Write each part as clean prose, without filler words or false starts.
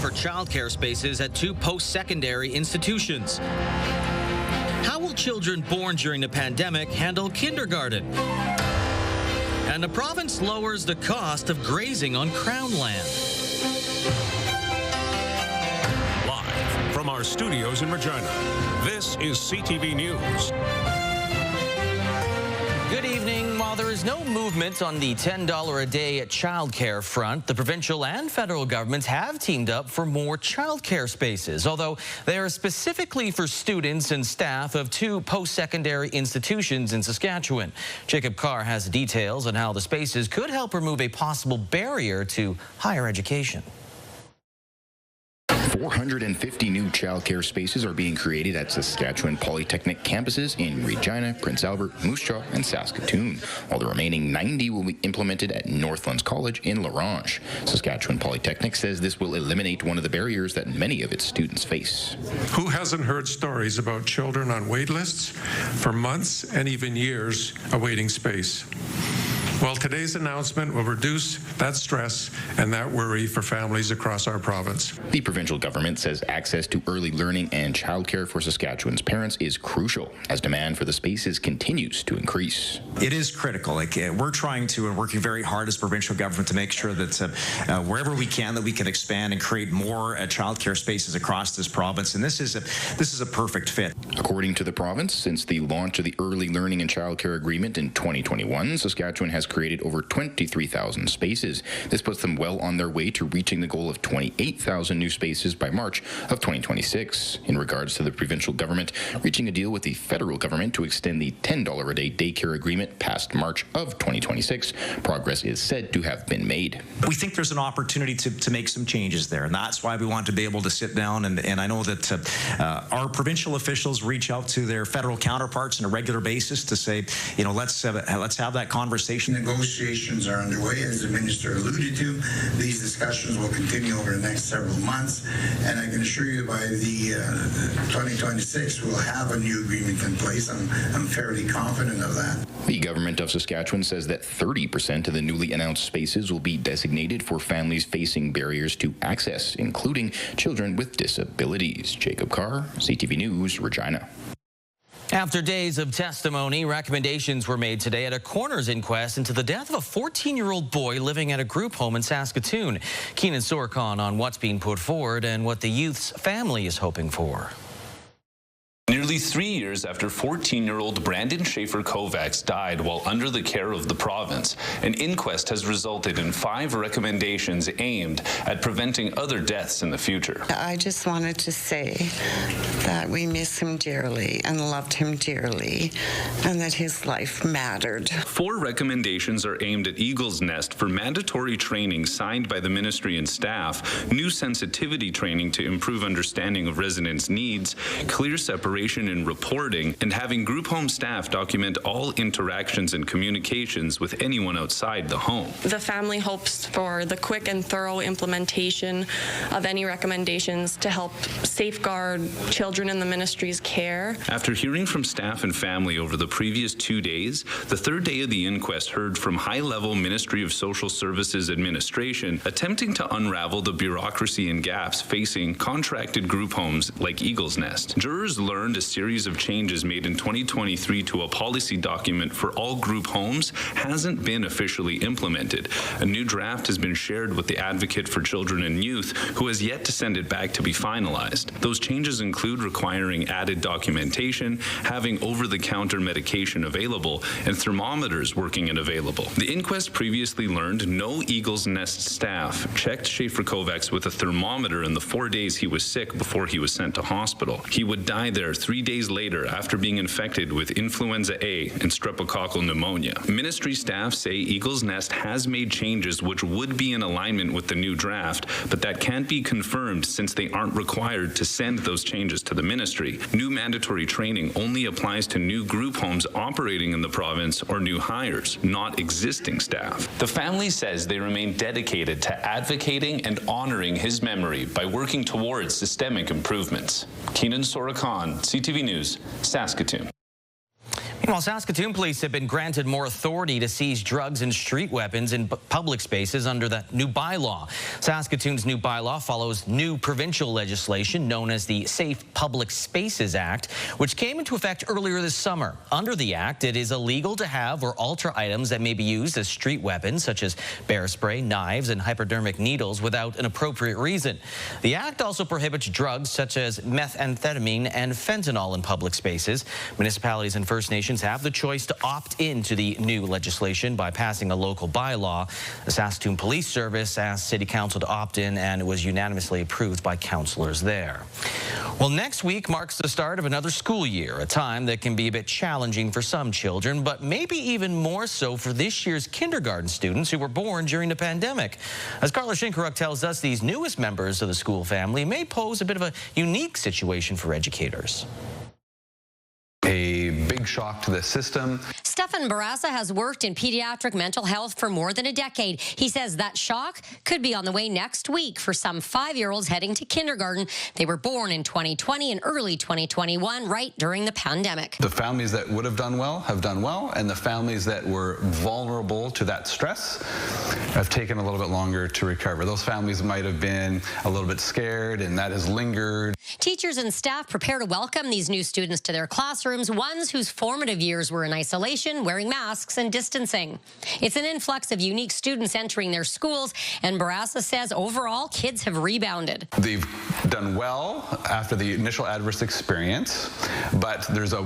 for childcare spaces at 2 post-secondary institutions. How will children born during the pandemic handle kindergarten? And the province lowers the cost of grazing on Crown land. Live from our studios in Regina, this is CTV News. Good evening. While there is no movement on the $10 a day childcare front, the provincial and federal governments have teamed up for more childcare spaces, although they are specifically for students and staff of 2 post-secondary institutions in Saskatchewan. Jacob Carr has details on how the spaces could help remove a possible barrier to higher education. 450 new childcare spaces are being created at Saskatchewan Polytechnic campuses in Regina, Prince Albert, Moose Jaw, and Saskatoon, while the remaining 90 will be implemented at Northlands College in La Ronge. Saskatchewan Polytechnic says this will eliminate one of the barriers that many of its students face. Who hasn't heard stories about children on wait lists for months and even years awaiting space? Well, today's announcement will reduce that stress and that worry for families across our province. The provincial government says access to early learning and childcare for Saskatchewan's parents is crucial as demand for the spaces continues to increase. It is critical. We're trying to and working very hard as provincial government to make sure that wherever we can, that we can expand and create more childcare spaces across this province. And this is a perfect fit. According to the province, since the launch of the Early Learning and Childcare Agreement in 2021, Saskatchewan has created over 23,000 spaces. This puts them well on their way to reaching the goal of 28,000 new spaces by March of 2026. In regards to the provincial government reaching a deal with the federal government to extend the $10 a day daycare agreement past March of 2026, progress is said to have been made. We think there's an opportunity to make some changes there, and that's why we want to be able to sit down and I know that our provincial officials reach out to their federal counterparts on a regular basis to say, you know, let's have that conversation. Negotiations are underway, as the minister alluded to. These discussions will continue over the next several months, and I can assure you by the 2026 we'll have a new agreement in place. I'm fairly confident of that. The government of Saskatchewan says that 30% of the newly announced spaces will be designated for families facing barriers to access, including children with disabilities. Jacob Carr, CTV News, Regina. After days of testimony, recommendations were made today at a coroner's inquest into the death of a 14-year-old boy living at a group home in Saskatoon. Keenan Sorkon on what's being put forward and what the youth's family is hoping for. Nearly 3 years after 14-year-old Brandon Schaefer Kovacs died while under the care of the province, an inquest has resulted in 5 recommendations aimed at preventing other deaths in the future. I just wanted to say that we miss him dearly and loved him dearly, and that his life mattered. 4 recommendations are aimed at Eagle's Nest for mandatory training signed by the ministry and staff, new sensitivity training to improve understanding of residents' needs, clear separation in reporting, and having group home staff document all interactions and communications with anyone outside the home. The family hopes for the quick and thorough implementation of any recommendations to help safeguard children in the ministry's care. After hearing from staff and family over the previous 2 days, the 3rd day of the inquest heard from high-level Ministry of Social Services administration attempting to unravel the bureaucracy and gaps facing contracted group homes like Eagle's Nest. Jurors learned a series of changes made in 2023 to a policy document for all group homes hasn't been officially implemented. A new draft has been shared with the Advocate for Children and Youth, who has yet to send it back to be finalized. Those changes include requiring added documentation, having over-the-counter medication available, and thermometers working and available. The inquest previously learned no Eagle's Nest staff checked Schaefer Kovacs with a thermometer in the 4 days he was sick before he was sent to hospital. He would die there 3 days later after being infected with influenza A and streptococcal pneumonia. Ministry staff say Eagle's Nest has made changes which would be in alignment with the new draft, but that can't be confirmed since they aren't required to send those changes to the ministry. New mandatory training only applies to new group homes operating in the province or new hires, not existing staff. The family says they remain dedicated to advocating and honoring his memory by working towards systemic improvements. Keenan Sorkon, CTV News, Saskatoon. Meanwhile, Saskatoon police have been granted more authority to seize drugs and street weapons in public spaces under the new bylaw. Saskatoon's new bylaw follows new provincial legislation known as the Safe Public Spaces Act, which came into effect earlier this summer. Under the act, it is illegal to have or alter items that may be used as street weapons, such as bear spray, knives, and hypodermic needles without an appropriate reason. The act also prohibits drugs such as methamphetamine and fentanyl in public spaces. Municipalities and First Nations have the choice to opt into the new legislation by passing a local bylaw. The Saskatoon Police Service asked City Council to opt in, and it was unanimously approved by councillors there. Well, next week marks the start of another school year, a time that can be a bit challenging for some children, but maybe even more so for this year's kindergarten students who were born during the pandemic. As Carla Shinkaruk tells us, these newest members of the school family may pose a bit of a unique situation for educators. A big shock to the system. Stefan Barassa has worked in pediatric mental health for more than a decade. He says that shock could be on the way next week for some 5-year-olds heading to kindergarten. They were born in 2020 and early 2021, right during the pandemic. The families that would have done well, and the families that were vulnerable to that stress have taken a little bit longer to recover. Those families might have been a little bit scared, and that has lingered. Teachers and staff prepare to welcome these new students to their classrooms, ones whose formative years were in isolation, wearing masks and distancing. It's an influx of unique students entering their schools, and Barassa says overall kids have rebounded. They've done well after the initial adverse experience, but there's a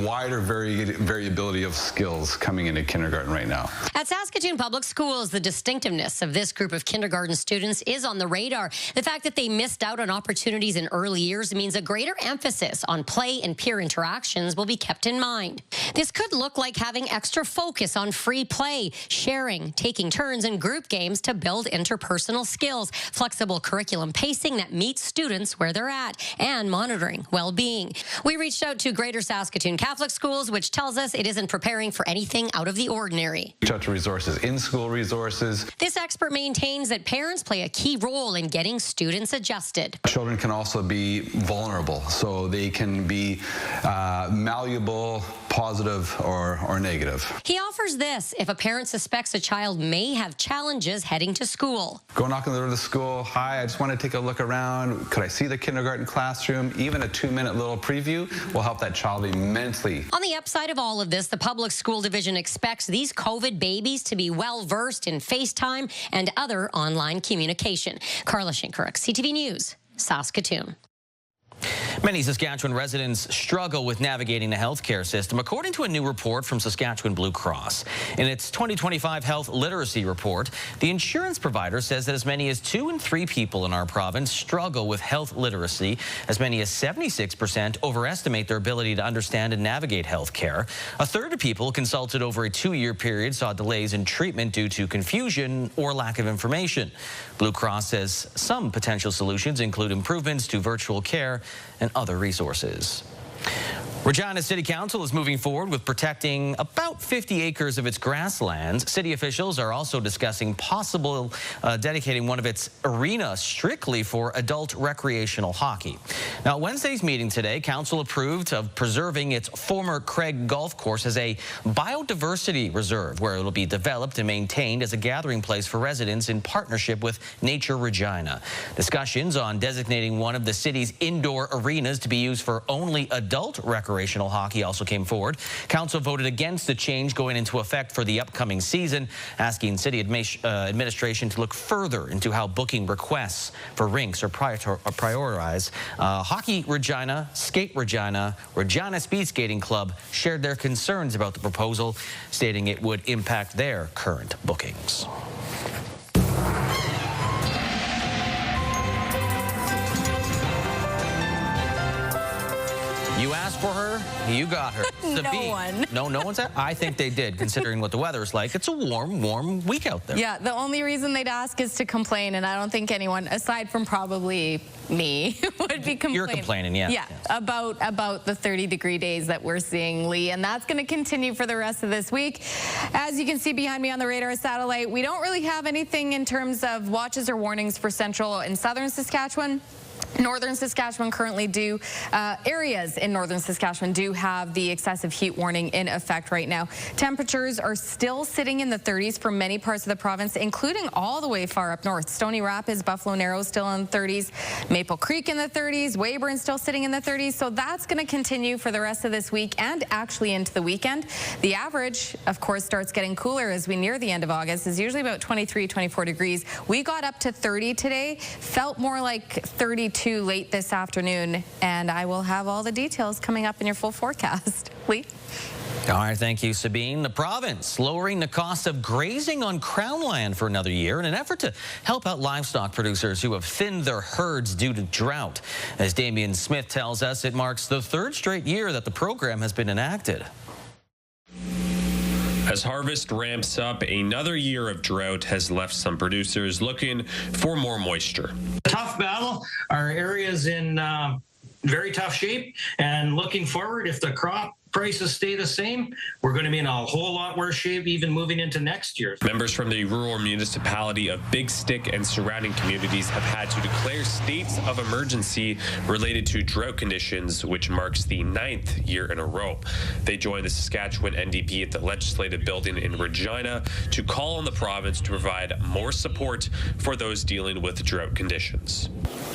wider variability of skills coming into kindergarten right now. At Saskatoon Public Schools, the distinctiveness of this group of kindergarten students is on the radar. The fact that they missed out on opportunities in early years means a greater emphasis on play and peer interactions will be kept in mind. This could look like having extra focus on free play, sharing, taking turns in group games to build interpersonal skills, flexible curriculum pacing that meets students where they're at, and monitoring well-being. We reached out to Greater Saskatoon Catholic Schools, which tells us it isn't preparing for anything out of the ordinary. Reach out to resources, in-school resources. This expert maintains that parents play a key role in getting students adjusted. Children can also be vulnerable, so they can be malleable, positive or negative. He offers this if a parent suspects a child may have challenges heading to school. Go knock on the door of the school. Hi, I just want to take a look around. Could I see the kindergarten classroom? Even a 2-minute little preview will help that child immensely. On the upside of all of this, the public school division expects these COVID babies to be well-versed in FaceTime and other online communication. Carla Shinkaruk, CTV News, Saskatoon. Many Saskatchewan residents struggle with navigating the healthcare system, according to a new report from Saskatchewan Blue Cross. In its 2025 health literacy report, the insurance provider says that as many as 2 in 3 people in our province struggle with health literacy. As many as 76% overestimate their ability to understand and navigate healthcare. A third of people consulted over a 2-year period saw delays in treatment due to confusion or lack of information. Blue Cross says some potential solutions include improvements to virtual care and other resources. Regina City Council is moving forward with protecting about 50 acres of its grasslands. City officials are also discussing possible dedicating one of its arenas strictly for adult recreational hockey. Now, at Wednesday's meeting today, Council approved of preserving its former Craig Golf Course as a biodiversity reserve, where it will be developed and maintained as a gathering place for residents in partnership with Nature Regina. Discussions on designating one of the city's indoor arenas to be used for only adult recreational hockey also came forward. Council voted against the change going into effect for the upcoming season, asking city administration to look further into how booking requests for rinks are prioritized. Hockey Regina, Skate Regina, Regina Speed Skating Club shared their concerns about the proposal, stating it would impact their current bookings. You asked for her, you got her. No one's at. I think they did, considering what the weather's like. It's a warm week out there. Yeah, the only reason they'd ask is to complain, and I don't think anyone, aside from probably me, would be complaining. You're complaining, yeah. Yeah, about the 30-degree days that we're seeing, Lee, and that's going to continue for the rest of this week. As you can see behind me on the radar satellite, we don't really have anything in terms of watches or warnings for central and southern Saskatchewan. Northern Saskatchewan currently areas in Northern Saskatchewan do have the excessive heat warning in effect right now. Temperatures are still sitting in the 30s for many parts of the province, including all the way far up north. Stony Rapids, Buffalo Narrows still in the 30s, Maple Creek in the 30s, Weyburn still sitting in the 30s. So that's going to continue for the rest of this week and actually into the weekend. The average, of course, starts getting cooler as we near the end of August. Is usually about 23, 24 degrees. We got up to 30 today, felt more like 32 late this afternoon, and I will have all the details coming up in your full forecast. Lee? All right, thank you, Sabine. The province lowering the cost of grazing on Crown land for another year in an effort to help out livestock producers who have thinned their herds due to drought. As Damien Smith tells us, it marks the third straight year that the program has been enacted. As harvest ramps up, another year of drought has left some producers looking for more moisture. Tough battle. Our area's in very tough shape, and looking forward, if the crop prices stay the same, we're going to be in a whole lot worse shape even moving into next year. Members from the rural municipality of Big Stick and surrounding communities have had to declare states of emergency related to drought conditions, which marks the 9th year in a row. They joined the Saskatchewan NDP at the Legislative Building in Regina to call on the province to provide more support for those dealing with drought conditions.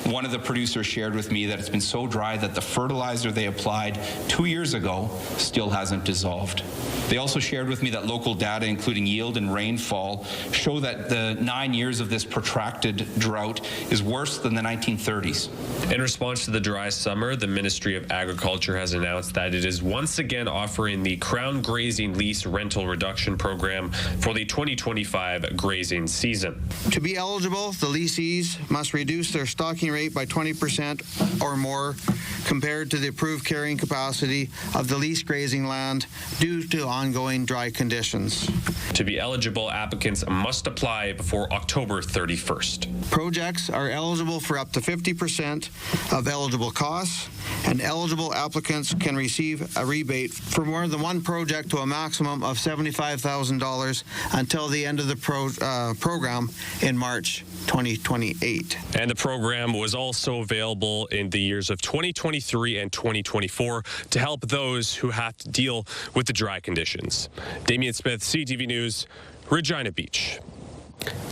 One of the producers shared with me that it's been so dry that the fertilizer they applied 2 years ago still hasn't dissolved. They also shared with me that local data, including yield and rainfall, show that the 9 years of this protracted drought is worse than the 1930s. In response to the dry summer, the Ministry of Agriculture has announced that it is once again offering the Crown Grazing Lease Rental Reduction Program for the 2025 grazing season. To be eligible, the leasees must reduce their stocking rate by 20% or more compared to the approved carrying capacity of the leased grazing land due to ongoing dry conditions. To be eligible, applicants must apply before October 31st. Projects are eligible for up to 50% of eligible costs, and eligible applicants can receive a rebate for more than one project to a maximum of $75,000 until the end of the program in March 2028. And the program was also available in the years of 2023 and 2024 to help those who have to deal with the dry conditions. Damien Smith, CTV News, Regina Beach.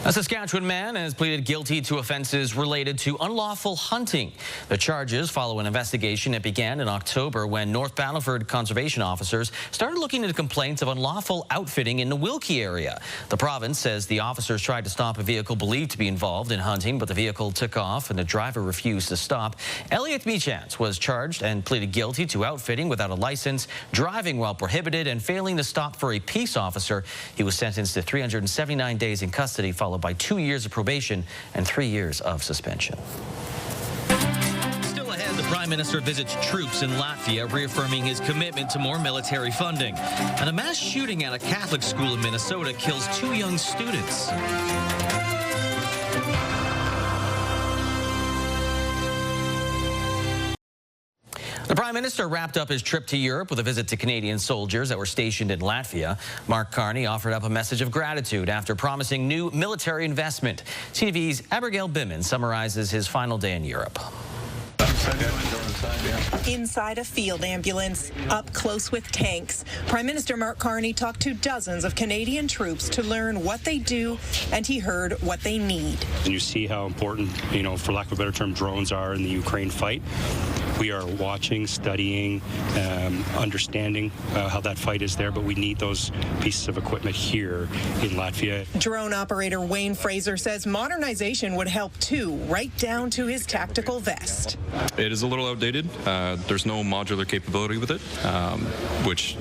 A Saskatchewan man has pleaded guilty to offenses related to unlawful hunting. The charges follow an investigation that began in October when North Battleford conservation officers started looking into complaints of unlawful outfitting in the Wilkie area. The province says the officers tried to stop a vehicle believed to be involved in hunting, but the vehicle took off and the driver refused to stop. Elliot Meachance was charged and pleaded guilty to outfitting without a license, driving while prohibited, and failing to stop for a peace officer. He was sentenced to 379 days in custody, followed by 2 years of probation and 3 years of suspension. Still ahead, the Prime Minister visits troops in Latvia, reaffirming his commitment to more military funding. And a mass shooting at a Catholic school in Minnesota kills 2 young students. The Prime Minister wrapped up his trip to Europe with a visit to Canadian soldiers that were stationed in Latvia. Mark Carney offered up a message of gratitude after promising new military investment. CTV's Abigail Bimman summarizes his final day in Europe. Inside a field ambulance, up close with tanks, Prime Minister Mark Carney talked to dozens of Canadian troops to learn what they do, and he heard what they need. And you see how important, for lack of a better term, drones are in the Ukraine fight. We are watching, studying, understanding how that fight is there, but we need those pieces of equipment here in Latvia. Drone operator Wayne Fraser says modernization would help too, right down to his tactical vest. It is a little outdated. There's no modular capability with it, which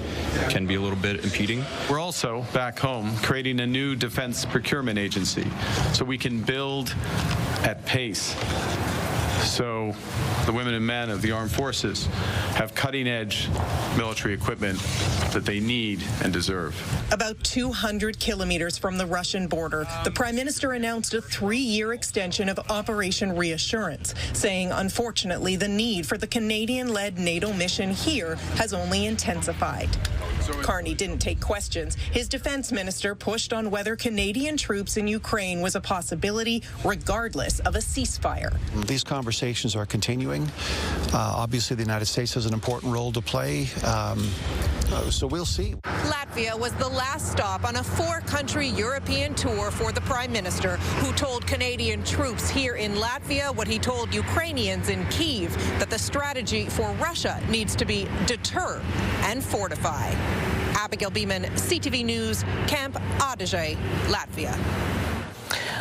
can be a little bit impeding. We're also, back home, creating a new defense procurement agency so we can build at pace. So the women and men of the armed forces have cutting-edge military equipment that they need and deserve. About 200 kilometers from the Russian border, the Prime Minister announced a 3-year extension of Operation Reassurance, saying, unfortunately, the need for the Canadian-led NATO mission here has only intensified. Carney didn't take questions. His defense minister pushed on whether Canadian troops in Ukraine was a possibility, regardless of a ceasefire. These conversations are continuing. Obviously, the United States has an important role to play, so we'll see. Latvia was the last stop on a 4-country European tour for the Prime Minister, who told Canadian troops here in Latvia what he told Ukrainians in Kyiv, that the strategy for Russia needs to be deter and fortify. Abigail Beeman, CTV News, Camp Adige, Latvia.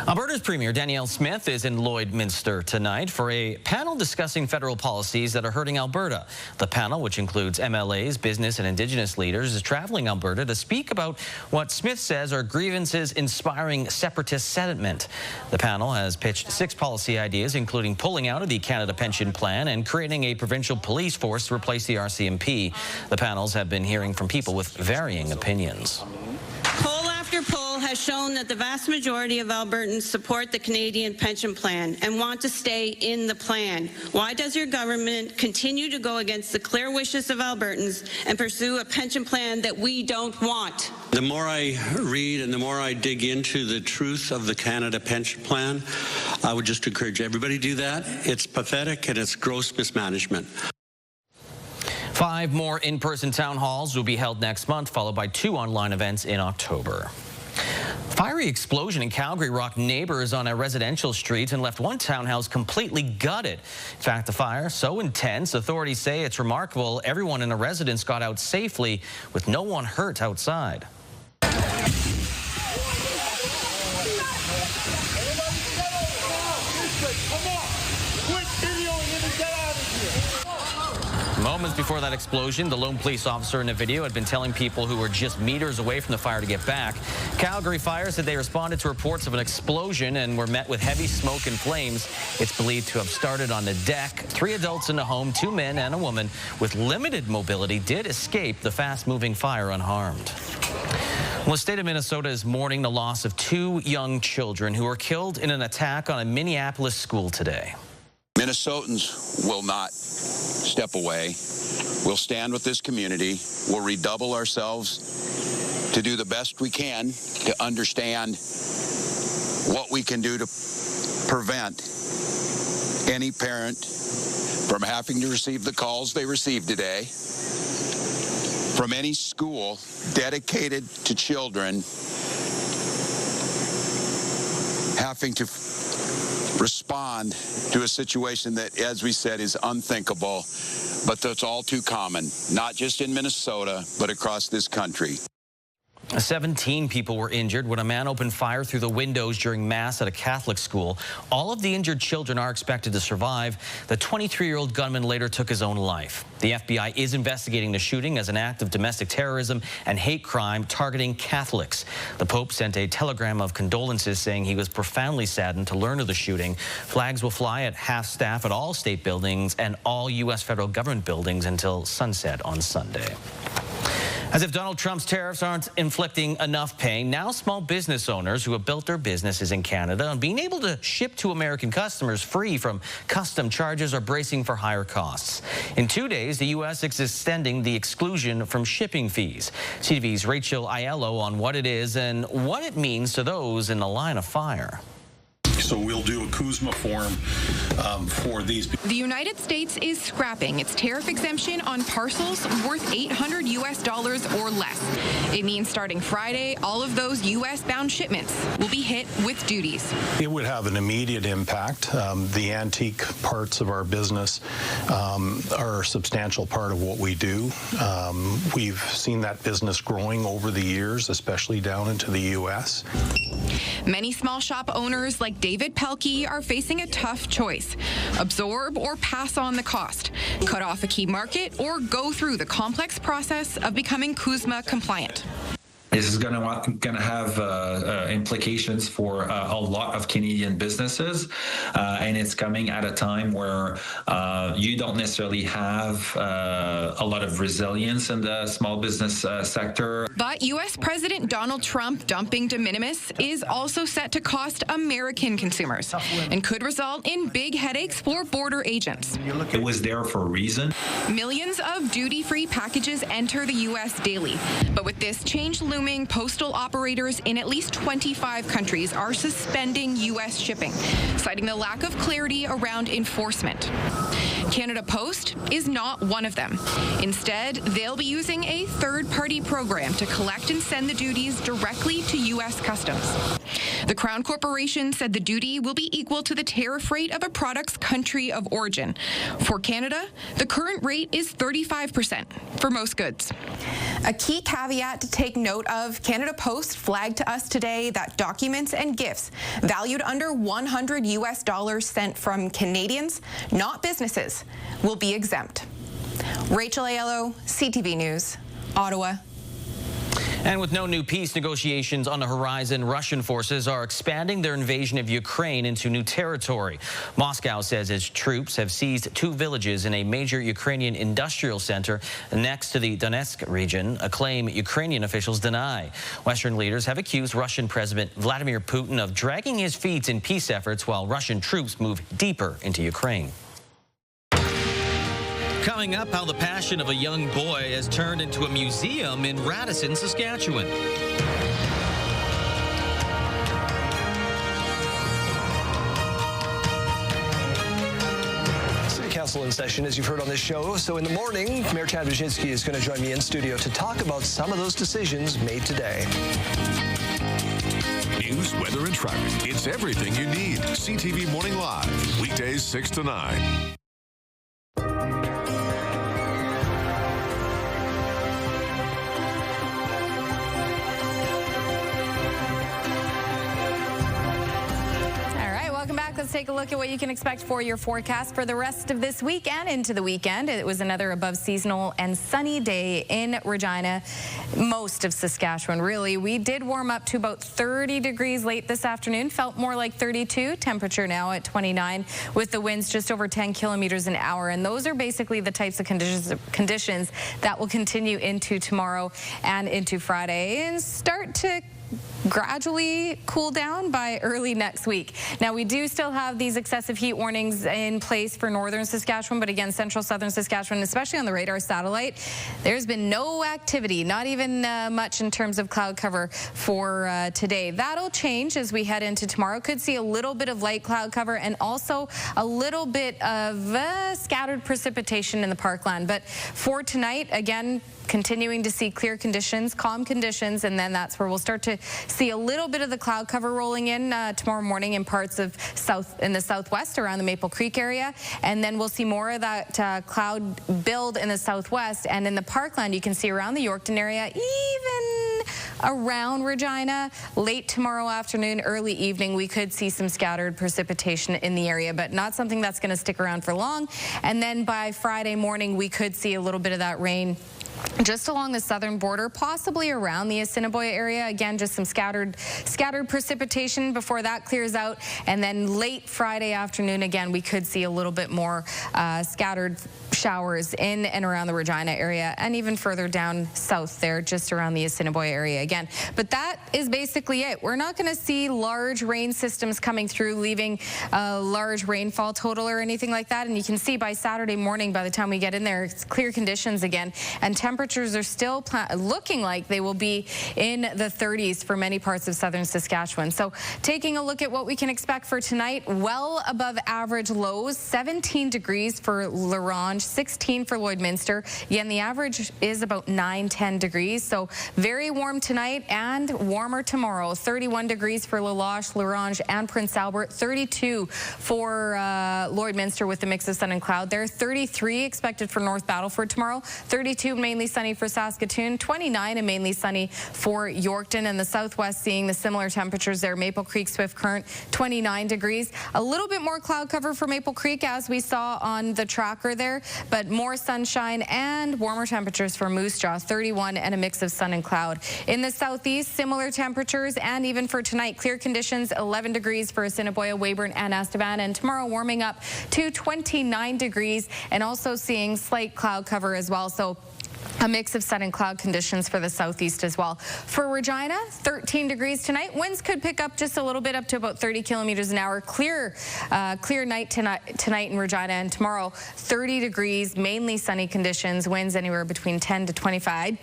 Alberta's Premier Danielle Smith is in Lloydminster tonight for a panel discussing federal policies that are hurting Alberta. The panel, which includes MLAs, business and Indigenous leaders, is traveling Alberta to speak about what Smith says are grievances inspiring separatist sentiment. The panel has pitched 6 policy ideas, including pulling out of the Canada Pension Plan and creating a provincial police force to replace the RCMP. The panels have been hearing from people with varying opinions. Poll after poll has shown that the vast majority of Albertans support the Canadian Pension Plan and want to stay in the plan. Why does your government continue to go against the clear wishes of Albertans and pursue a pension plan that we don't want? The more I read and the more I dig into the truth of the Canada Pension Plan, I would just encourage everybody to do that. It's pathetic and it's gross mismanagement. 5 more in-person town halls will be held next month, followed by 2 online events in October. Fiery explosion in Calgary rocked neighbors on a residential street and left one townhouse completely gutted. In fact, the fire so intense, authorities say it's remarkable everyone in the residence got out safely with no one hurt outside. Moments before that explosion, the lone police officer in the video had been telling people who were just meters away from the fire to get back. Calgary Fire said they responded to reports of an explosion and were met with heavy smoke and flames. It's believed to have started on the deck. 3 adults in the home, 2 men and a woman with limited mobility, did escape the fast-moving fire unharmed. Well, the state of Minnesota is mourning the loss of 2 young children who were killed in an attack on a Minneapolis school today. Minnesotans will not step away. We'll stand with this community. We'll redouble ourselves to do the best we can to understand what we can do to prevent any parent from having to receive the calls they received today, from any school dedicated to children having to respond to a situation that, as we said, is unthinkable, but that's all too common, not just in Minnesota, but across this country. 17 people were injured when a man opened fire through the windows during Mass at a Catholic school. All of the injured children are expected to survive. The 23-year-old gunman later took his own life. The FBI is investigating the shooting as an act of domestic terrorism and hate crime targeting Catholics. The Pope sent a telegram of condolences saying he was profoundly saddened to learn of the shooting. Flags will fly at half-staff at all state buildings and all U.S. federal government buildings until sunset on Sunday. As if Donald Trump's tariffs aren't inflicting enough pain, now small business owners who have built their businesses in Canada and being able to ship to American customers free from custom charges are bracing for higher costs. In 2 days, the U.S. is extending the exclusion from shipping fees. CTV's Rachel Aiello on what it is and what it means to those in the line of fire. So we'll do a CUSMA form for these. The United States is scrapping its tariff exemption on parcels worth $800 US or less. It means starting Friday, all of those US-bound shipments will be hit with duties. It would have an immediate impact. The antique parts of our business are a substantial part of what we do. We've seen that business growing over the years, especially down into the U.S. Many small shop owners like David Pelkey are facing a tough choice: absorb or pass on the cost, cut off a key market, or go through the complex process of becoming CUSMA compliant. This is going to have implications for a lot of Canadian businesses, and it's coming at a time where you don't necessarily have a lot of resilience in the small business sector. But U.S. President Donald Trump dumping de minimis is also set to cost American consumers and could result in big headaches for border agents. It was there for a reason. Millions of duty-free packages enter the U.S. daily, but with this change looming, postal operators in at least 25 countries are suspending U.S. shipping, citing the lack of clarity around enforcement. Canada Post is not one of them. Instead, they'll be using a third-party program to collect and send the duties directly to U.S. Customs. The Crown Corporation said the duty will be equal to the tariff rate of a product's country of origin. For Canada, the current rate is 35% for most goods. A key caveat to take note of: Canada Post flagged to us today that documents and gifts valued under $100 US sent from Canadians, not businesses, will be exempt. Rachel Aiello, CTV News, Ottawa. And with no new peace negotiations on the horizon, Russian forces are expanding their invasion of Ukraine into new territory. Moscow says its troops have seized 2 villages in a major Ukrainian industrial center next to the Donetsk region, a claim Ukrainian officials deny. Western leaders have accused Russian President Vladimir Putin of dragging his feet in peace efforts while Russian troops move deeper into Ukraine. Coming up, how the passion of a young boy has turned into a museum in Radisson, Saskatchewan. City Council in session, as you've heard on this show. So in the morning, Mayor Chad Wyszynski is going to join me in studio to talk about some of those decisions made today. News, weather, and traffic. It's everything you need. CTV Morning Live, weekdays 6 to 9. Let's take a look at what you can expect for your forecast for the rest of this week and into the weekend. It was another above seasonal and sunny day in Regina, most of Saskatchewan, really. We did warm up to about 30 degrees late this afternoon, felt more like 32, temperature now at 29, with the winds just over 10 kilometers an hour. And those are basically the types of conditions that will continue into tomorrow and into Friday and start to gradually cool down by early next week. Now, we do still have these excessive heat warnings in place for northern Saskatchewan, but again, central southern Saskatchewan, especially on the radar satellite, there's been no activity, not even much in terms of cloud cover for today. That'll change as we head into tomorrow. Could see a little bit of light cloud cover and also a little bit of scattered precipitation in the parkland. But for tonight, again, continuing to see clear conditions, calm conditions, and then that's where we'll start to see a little bit of the cloud cover rolling in tomorrow morning in parts of the southwest around the Maple Creek area, and then we'll see more of that cloud build in the southwest, and in the parkland you can see around the Yorkton area, even around Regina. Late tomorrow afternoon, early evening, we could see some scattered precipitation in the area, but not something that's going to stick around for long. And then by Friday morning, we could see a little bit of that rain just along the southern border, possibly around the Assiniboia area. Again, just some scattered precipitation before that clears out. And then late Friday afternoon, again, we could see a little bit more scattered showers in and around the Regina area, and even further down south there, just around the Assiniboia area again. But that is basically it. We're not going to see large rain systems coming through, leaving a large rainfall total or anything like that. And you can see by Saturday morning, by the time we get in there, it's clear conditions again, and temperatures are still looking like they will be in the 30s for many parts of southern Saskatchewan. So taking a look at what we can expect for tonight, well above average lows, 17 degrees for La Ronge, 16 for Lloydminster. Again, the average is about 9-10 degrees, so very warm tonight and warmer tomorrow. 31 degrees for La Loche, La Ronge, and Prince Albert. 32 for Lloydminster with the mix of sun and cloud there. 33 expected for North Battleford tomorrow. 32 mainly sunny for Saskatoon. 29 and mainly sunny for Yorkton, and the southwest seeing the similar temperatures there. Maple Creek, Swift Current, 29 degrees. A little bit more cloud cover for Maple Creek as we saw on the tracker there. but more sunshine and warmer temperatures for Moose Jaw, 31 and a mix of sun and cloud. In the southeast, similar temperatures, and even for tonight, clear conditions, 11 degrees for Assiniboia, Weyburn, and Estevan, and tomorrow warming up to 29 degrees, and also seeing slight cloud cover as well. So a mix of sun and cloud conditions for the southeast as well. For Regina, 13 degrees tonight. Winds could pick up just a little bit, up to about 30 kilometers an hour. Clear night tonight in Regina, and tomorrow 30 degrees, mainly sunny conditions. Winds anywhere between 10 to 25.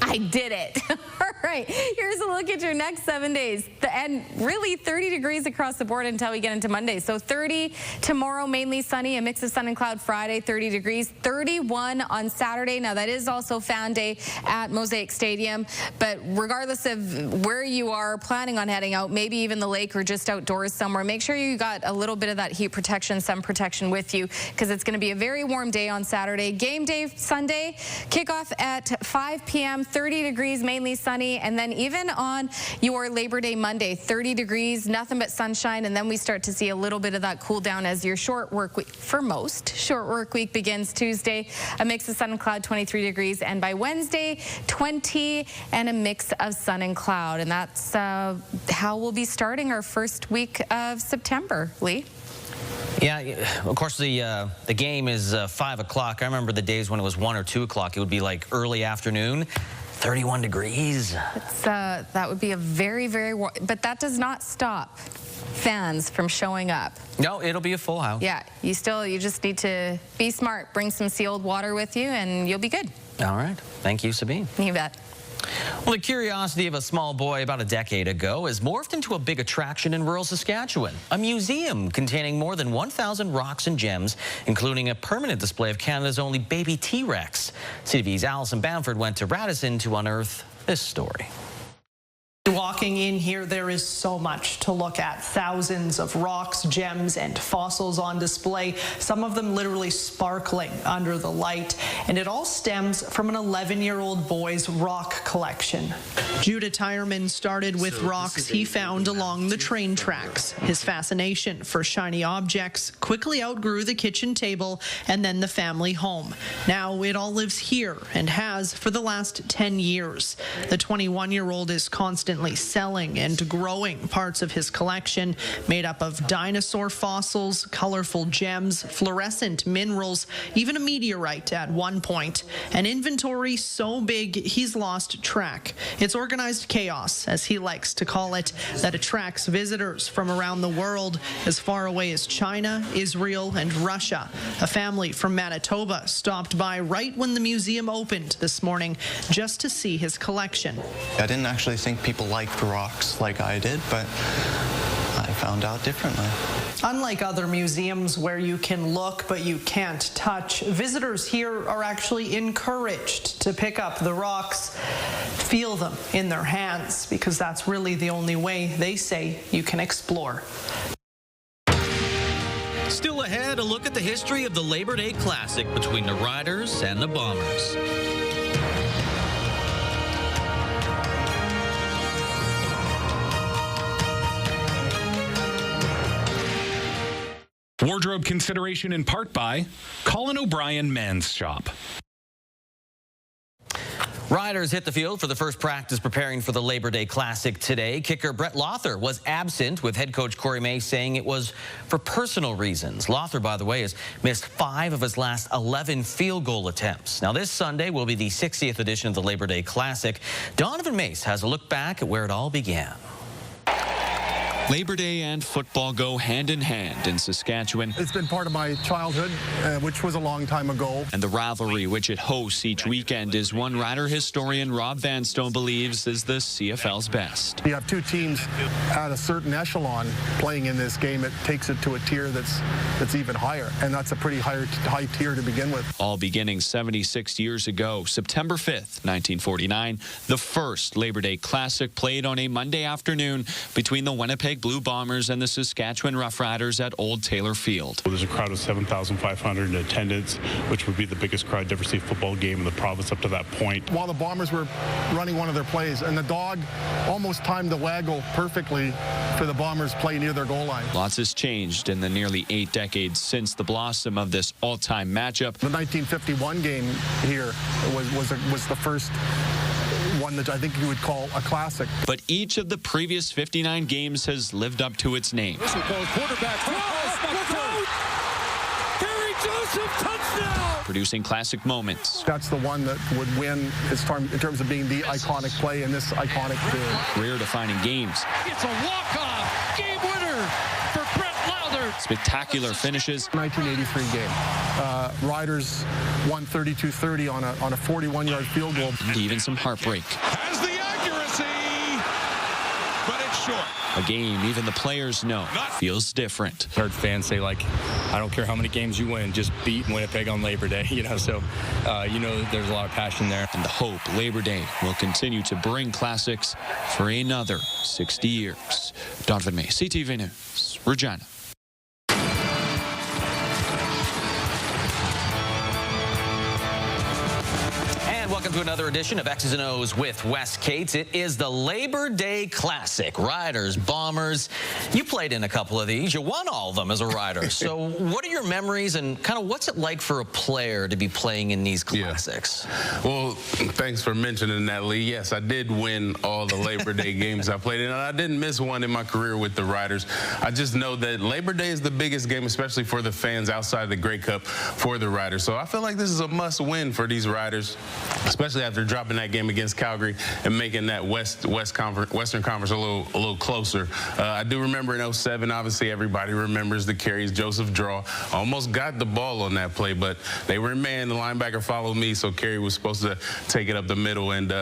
I did it. All right, here's a look at your next 7 days. And really 30 degrees across the board until we get into Monday. So 30 tomorrow, mainly sunny, a mix of sun and cloud. Friday, 30 degrees. 31 on Saturday. Now, that is also fan day at Mosaic Stadium. But regardless of where you are planning on heading out, maybe even the lake or just outdoors somewhere, make sure you got a little bit of that heat protection, sun protection with you, because it's going to be a very warm day on Saturday. Game day Sunday, kickoff at 5 p.m., 30 degrees, mainly sunny, and then even on your Labor Day Monday, 30 degrees, nothing but sunshine, and then we start to see a little bit of that cool down as your short work week, for most, short work week begins Tuesday, a mix of sun and cloud, 23 degrees, and by Wednesday, 20 and a mix of sun and cloud, and that's how we'll be starting our first week of September. Lee? Yeah, of course, the game is 5 o'clock. I remember the days when it was 1 or 2 o'clock. It would be like early afternoon, 31 degrees. That would be a very, very warm, but that does not stop fans from showing up. No, it'll be a full house. Yeah, you just need to be smart. Bring some sealed water with you, and you'll be good. All right. Thank you, Sabine. You bet. Well, the curiosity of a small boy about a decade ago has morphed into a big attraction in rural Saskatchewan, a museum containing more than 1,000 rocks and gems, including a permanent display of Canada's only baby T-Rex. CTV's Alison Bamford went to Radisson to unearth this story. Walking in here, there is so much to look at. Thousands of rocks, gems, and fossils on display, some of them literally sparkling under the light. And it all stems from an 11-year-old boy's rock collection. Judah Tyerman started with rocks he found along the train tracks. His fascination for shiny objects quickly outgrew the kitchen table and then the family home. Now it all lives here and has for the last 10 years. The 21-year-old is constantly selling and growing parts of his collection made up of dinosaur fossils, colorful gems, fluorescent minerals, even a meteorite at one point. An inventory so big he's lost track. It's organized chaos, as he likes to call it, that attracts visitors from around the world, as far away as China, Israel, and Russia. A family from Manitoba stopped by right when the museum opened this morning just to see his collection. I didn't actually think people liked rocks like I did, but I found out differently. Unlike other museums where you can look but you can't touch, visitors here are actually encouraged to pick up the rocks, feel them in their hands, because that's really the only way, they say, you can explore. Still ahead, a look at the history of the Labor Day Classic between the Riders and the Bombers. Wardrobe consideration in part by Colin O'Brien Men's Shop. Riders hit the field for the first practice preparing for the Labor Day Classic today. Kicker Brett Lothar was absent, with head coach Corey May saying it was for personal reasons. Lothar, by the way, has missed 5 of his last 11 field goal attempts. Now, this Sunday will be the 60th edition of the Labor Day Classic. Donovan Mace has a look back at where it all began. Labor Day and football go hand in hand in Saskatchewan. It's been part of my childhood, which was a long time ago. And the rivalry which it hosts each weekend is one Rider historian Rob Vanstone believes is the CFL's best. You have 2 teams at a certain echelon playing in this game. It takes it to a tier that's even higher, and that's a pretty high tier to begin with. All beginning 76 years ago, September 5th, 1949, the first Labor Day Classic played on a Monday afternoon between the Winnipeg Winnipeg Blue Bombers and the Saskatchewan Roughriders at Old Taylor Field. There's a crowd of 7,500 in attendance, which would be the biggest crowd to ever see a football game in the province up to that point. While the Bombers were running one of their plays, and the dog almost timed the waggle perfectly for the Bombers play near their goal line. Lots has changed in the nearly 8 decades since the blossom of this all-time matchup. The 1951 game here was the first one that I think you would call a classic. But each of the previous 59 games has lived up to its name. This will go quarterback. Gary Joseph, touchdown! Producing classic moments. That's the one that would win in terms of being the iconic play in this iconic field. Career-defining games. It's a walk-off game winner for Brett Lauder. Spectacular finishes. 1983 game. Riders won 32-30 on a 41-yard field goal. Even some heartbreak. Has the accuracy, but it's short. A game even the players know feels different. Heard fans say, like, I don't care how many games you win, just beat Winnipeg on Labor Day, so there's a lot of passion there. And the hope Labor Day will continue to bring classics for another 60 years. Donovan May, CTV News, Regina. Welcome to another edition of X's and O's with Wes Cates. It is the Labor Day Classic. Riders, Bombers. You played in a couple of these. You won all of them as a rider. So what are your memories and kind of what's it like for a player to be playing in these classics? Yeah. Well, thanks for mentioning that, Lee. Yes, I did win all the Labor Day games I played in, and I didn't miss one in my career with the Riders. I just know that Labor Day is the biggest game, especially for the fans outside the Grey Cup for the Riders. So I feel like this is a must-win for these Riders, especially after dropping that game against Calgary and making that Western Conference a little closer. I do remember in 07, obviously everybody remembers the carries. Joseph Draw almost got the ball on that play, but they were in man. The linebacker followed me, so Carey was supposed to take it up the middle, and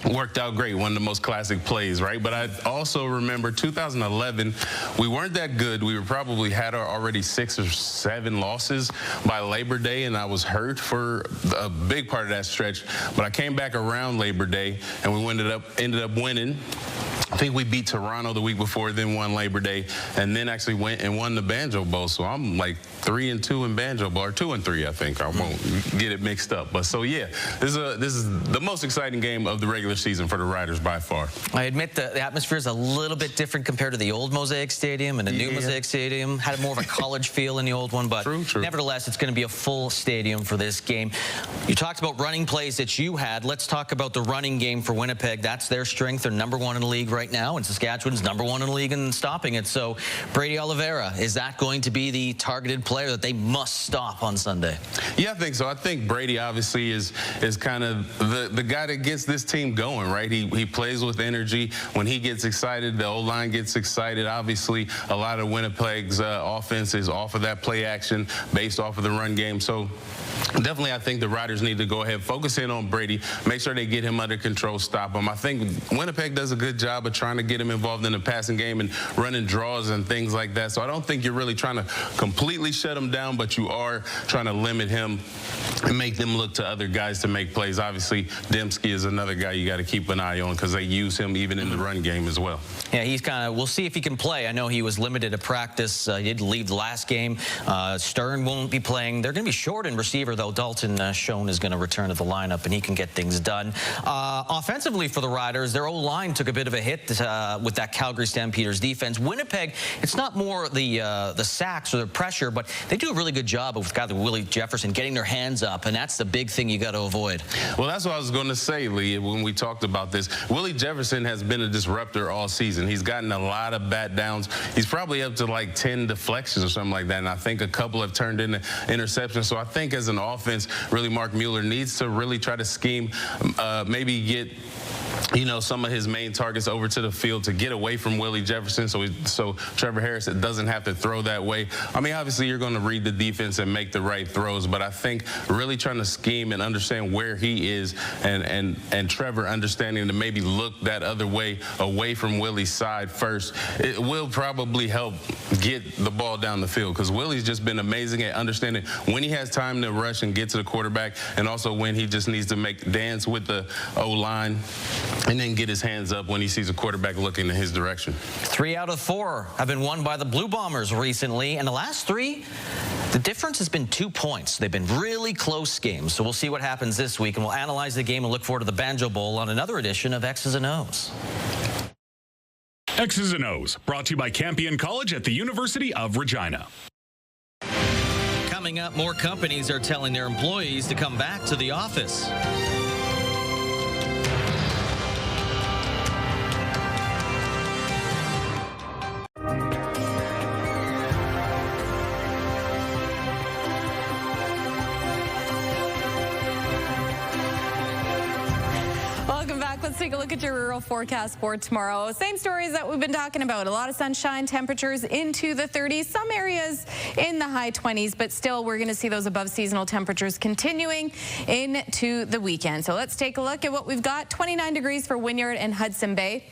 worked out great. One of the most classic plays, right? But I also remember 2011, we weren't that good. We probably had already 6 or 7 losses by Labor Day, and I was hurt for a big part of that stretch. But I came back around Labor Day, and we ended up winning. I think we beat Toronto the week before, then won Labor Day, and then actually went and won the Banjo Bowl. So I'm like 3-2 in Banjo Bowl, or 2-3, I think. I won't get it mixed up. But so yeah, this is the most exciting game of the regular season for the Riders by far. I admit the atmosphere is a little bit different compared to the old Mosaic Stadium and the new Mosaic Stadium. Had more of a college feel in the old one, but nevertheless, it's going to be a full stadium for this game. You talked about running plays that you had. Let's talk about the running game for Winnipeg. That's their strength. They're #1 in the league right now, and Saskatchewan's #1 in the league in stopping it. So Brady Oliveira, is that going to be the targeted player that they must stop on Sunday? Yeah, I think so. I think Brady obviously is kind of the guy that gets this team going, right? He plays with energy. When he gets excited, the O-line gets excited. Obviously, a lot of Winnipeg's offense is off of that play action based off of the run game. So definitely, I think the Riders need to go ahead, focus in on Brady, make sure they get him under control, stop him. I think Winnipeg does a good job of trying to get him involved in the passing game and running draws and things like that. So I don't think you're really trying to completely shut him down, but you are trying to limit him and make them look to other guys to make plays. Obviously, Dembski is another guy you got to keep an eye on because they use him even in the run game as well. Yeah, he's kind of, we'll see if he can play. I know he was limited at practice. He did leave the last game. Stern won't be playing. They're going to be short in receiver, though. Dalton Schoen is going to return to the lineup, and he can get things done. Offensively for the Riders, their O-line took a bit of a hit with that Calgary Stampeders defense. Winnipeg, it's not more the sacks or the pressure, but they do a really good job with guys like Willie Jefferson getting their hands up, and that's the big thing you got to avoid. Well, that's what I was going to say, Lee, when we talked about this. Willie Jefferson has been a disruptor all season. He's gotten a lot of bat downs. He's probably up to like 10 deflections or something like that, and I think a couple have turned into interceptions. So I think as an offense, really Mark Mueller needs to really try to scheme, maybe get some of his main targets over to the field to get away from Willie Jefferson so Trevor Harris doesn't have to throw that way. I mean, obviously, you're going to read the defense and make the right throws, but I think really trying to scheme and understand where he is and Trevor understanding to maybe look that other way away from Willie's side first, it will probably help get the ball down the field because Willie's just been amazing at understanding when he has time to rush and get to the quarterback and also when he just needs to dance with the O-line and then get his hands up when he sees a quarterback looking in his direction. 3 out of 4 have been won by the Blue Bombers recently, and the last 3, the difference has been 2 points. They've been really close games, so we'll see what happens this week, and we'll analyze the game and look forward to the Banjo Bowl on another edition of X's and O's. X's and O's, brought to you by Campion College at the University of Regina. Coming up, more companies are telling their employees to come back to the office. Let's take a look at your rural forecast for tomorrow. Same stories that we've been talking about. A lot of sunshine, temperatures into the 30s, some areas in the high 20s, but still we're going to see those above seasonal temperatures continuing into the weekend. So let's take a look at what we've got. 29 degrees for Wynyard and Hudson Bay.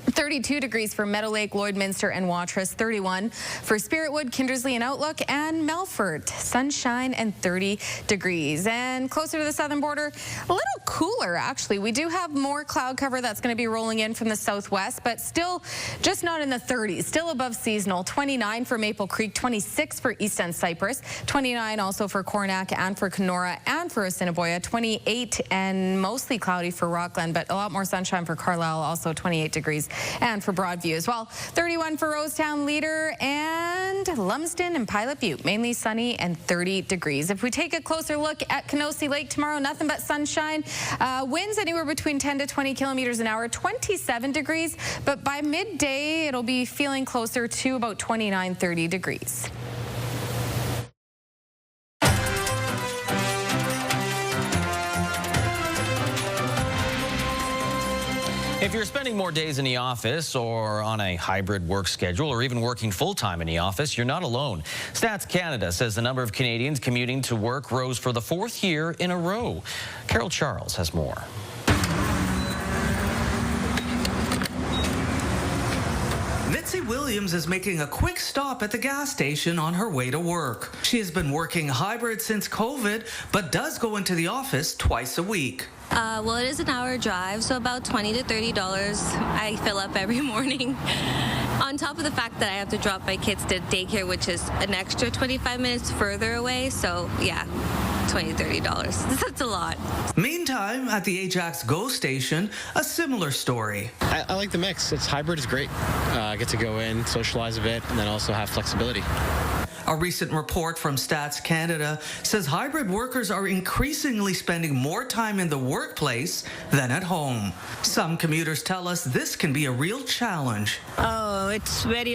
32 degrees for Meadow Lake, Lloydminster, and Watrous. 31 for Spiritwood, Kindersley, and Outlook, and Melfort. Sunshine and 30 degrees. And closer to the southern border, a little cooler, actually. We do have more cloud cover that's going to be rolling in from the southwest, but still just not in the 30s. Still above seasonal. 29 for Maple Creek, 26 for East End Cypress, 29 also for Coronach and for Kenora and for Assiniboia, 28 and mostly cloudy for Rockland, but a lot more sunshine for Carlisle, also 28 degrees. And for Broadview as well. 31 for Rosetown, Leader, and Lumsden and Pilot Butte. Mainly sunny and 30 degrees. If we take a closer look at Kenosee Lake tomorrow, nothing but sunshine. Winds anywhere between 10 to 20 kilometers an hour, 27 degrees. But by midday, it'll be feeling closer to about 29, 30 degrees. If you're spending more days in the office or on a hybrid work schedule or even working full-time in the office, you're not alone. Stats Canada says the number of Canadians commuting to work rose for the 4th year in a row. Carol Charles has more. Mitzi Williams is making a quick stop at the gas station on her way to work. She has been working hybrid since COVID, but does go into the office twice a week. Well, it is an hour drive, so about $20 to $30 I fill up every morning. On top of the fact that I have to drop my kids to daycare, which is an extra 25 minutes further away, so yeah, $20, $30. That's a lot. Meantime, at the Ajax GO station, a similar story. I like the mix. Hybrid is great. I get to go in, socialize a bit, and then also have flexibility. A recent report from Stats Canada says hybrid workers are increasingly spending more time in the workplace than at home. Some commuters tell us this can be a real challenge. Oh, it's very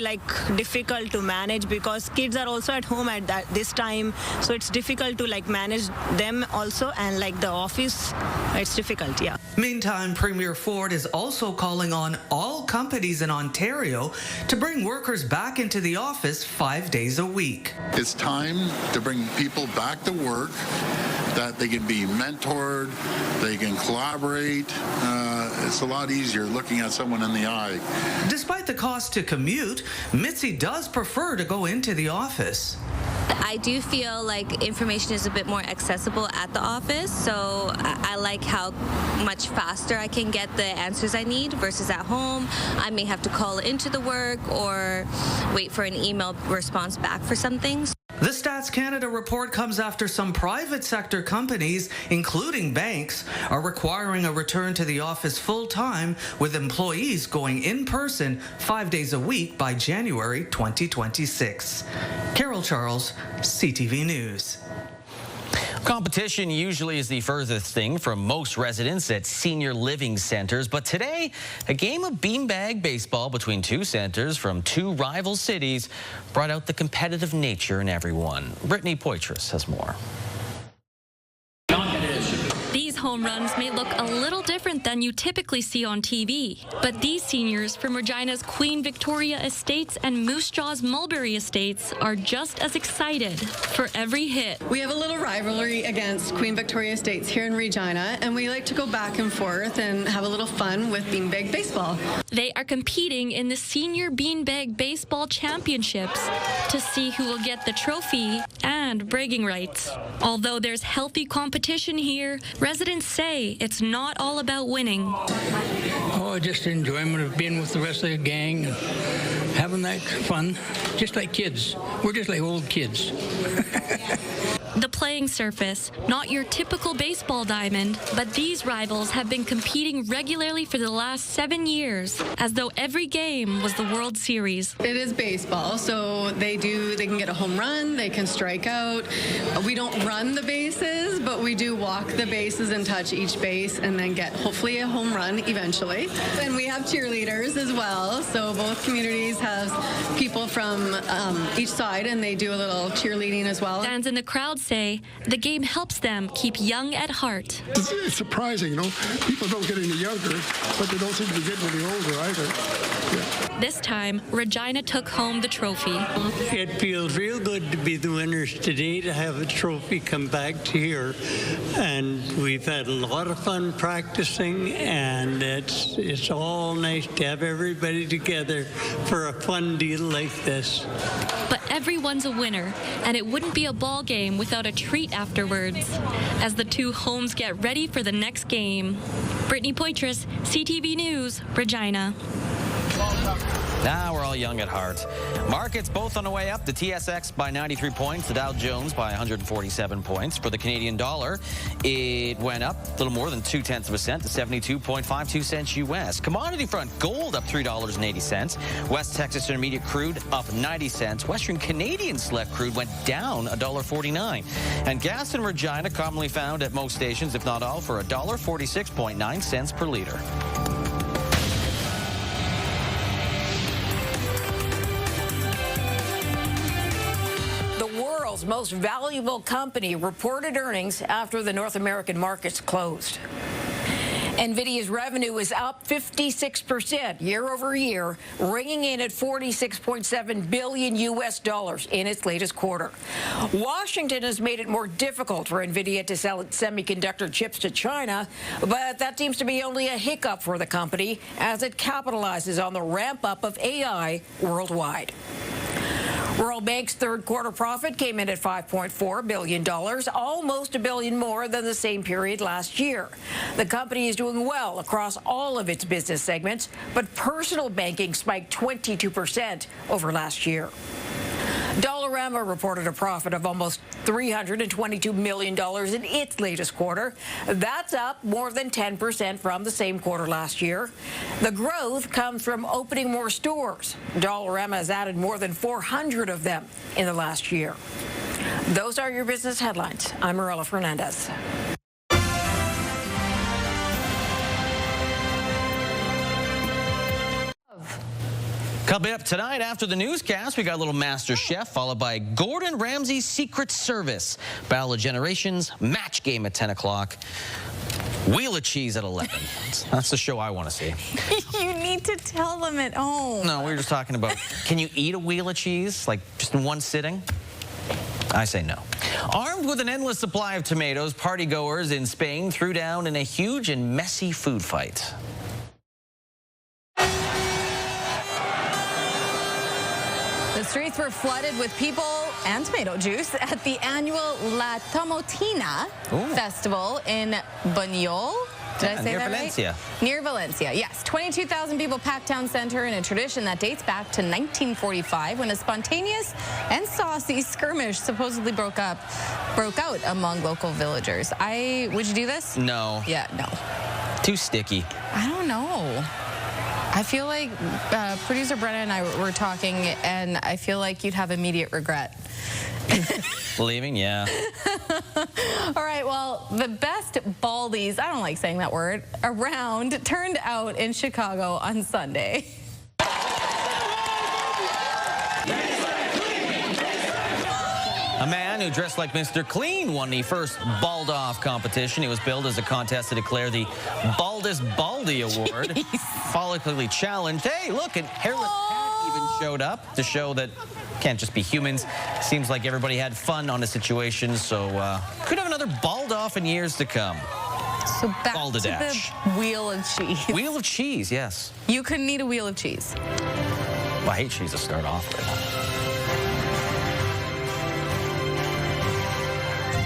difficult to manage because kids are also at home at this time, so it's difficult to manage them also, and the office, it's difficult, yeah. Meantime, Premier Ford is also calling on all companies in Ontario to bring workers back into the office 5 days a week. It's time to bring people back to work, that they can be mentored, they can collaborate. It's a lot easier looking at someone in the eye. Despite the cost to commute, Mitzi does prefer to go into the office. I do feel like information is a bit more accessible at the office, so I like how much faster I can get the answers I need versus at home. I may have to call into the work or wait for an email response back for some things. The Stats Canada report comes after some private sector companies, including banks, are requiring a return to the office full-time, with employees going in person 5 days a week by January 2026. Carol Charles, CTV News. Competition usually is the furthest thing from most residents at senior living centers, but today, a game of beanbag baseball between two centers from two rival cities brought out the competitive nature in everyone. Brittany Poitras has more. These home runs may look a little different than you typically see on TV, but these seniors from Regina's Queen Victoria Estates and Moose Jaw's Mulberry Estates are just as excited for every hit. We have a little rivalry against Queen Victoria Estates here in Regina, and we like to go back and forth and have a little fun with beanbag baseball. They are competing in the Senior Beanbag Baseball Championships to see who will get the trophy and bragging rights. Although there's healthy competition here, residents say it's not all about winning. Oh, just the enjoyment of being with the rest of the gang and having that fun, just like kids. We're just like old kids. The playing surface, not your typical baseball diamond, but these rivals have been competing regularly for the last 7 years, as though every game was the World Series. It is baseball, so they can get a home run, they can strike out. We don't run the bases, but we do walk the bases and touch each base and then get hopefully a home run eventually. And we have cheerleaders as well, so both communities have people from each side, and they do a little cheerleading as well. Fans in the crowd say the game helps them keep young at heart. It's surprising, people don't get any younger, but they don't seem to be getting any older either. Yeah. This time, Regina took home the trophy. It feels real good to be the winners today, to have a trophy come back to here. And we've had a lot of fun practicing, and it's all nice to have everybody together for a fun deal like this. But everyone's a winner, and it wouldn't be a ball game without a treat afterwards, as the two homes get ready for the next game. Brittany Poitras, CTV News, Regina. Now we're all young at heart. Markets both on the way up. The TSX by 93 points. The Dow Jones by 147 points. For the Canadian dollar, it went up a little more than 0.2 cents to 72.52 cents U.S. Commodity front, gold up $3.80. West Texas Intermediate crude up 90 cents. Western Canadian Select crude went down $1.49. And gas in Regina, commonly found at most stations, if not all, for $1.46.9 cents per liter. Most valuable company reported earnings after the North American markets closed. NVIDIA's revenue is up 56% year over year, ringing in at $46.7 billion in its latest quarter. Washington has made it more difficult for NVIDIA to sell its semiconductor chips to China, but that seems to be only a hiccup for the company as it capitalizes on the ramp up of AI worldwide. Royal Bank's third quarter profit came in at $5.4 billion, almost $1 billion more than the same period last year. The company is doing well across all of its business segments, but personal banking spiked 22% over last year. Dollarama reported a profit of almost $322 million in its latest quarter. That's up more than 10% from the same quarter last year. The growth comes from opening more stores. Dollarama has added more than 400 of them in the last year. Those are your business headlines. I'm Marilla Fernandez. Coming up tonight after the newscast, we got a little Master Chef, followed by Gordon Ramsay's Secret Service, Battle of Generations, match game at 10 o'clock, Wheel of Cheese at 11. That's the show I want to see. You need to tell them at home. No, we were just talking about, can you eat a wheel of cheese, like just in one sitting? I say no. Armed with an endless supply of tomatoes, partygoers in Spain threw down in a huge and messy food fight. The streets were flooded with people and tomato juice at the annual La Tomatina Festival in Buñol. Did I say near that Valencia. Right? Near Valencia, yes. 22,000 people packed town center in a tradition that dates back to 1945 when a spontaneous and saucy skirmish supposedly broke out among local villagers. Would you do this? No. Yeah, no. Too sticky. I don't know. I feel like producer Brenna and I were talking, and I feel like you'd have immediate regret. Leaving, yeah. All right, well, the best baldies, I don't like saying that word, around turned out in Chicago on Sunday. A man who dressed like Mr. Clean won the first Bald Off competition. He was billed as a contest to declare the Baldest Baldy Award. Follically challenged. Hey, look, a hairless cat even showed up to show that can't just be humans. Seems like everybody had fun on the situation, so could have another Bald Off in years to come. So back to the Wheel of Cheese. Wheel of Cheese, yes. You couldn't eat a wheel of cheese. Well, I hate cheese to start off with.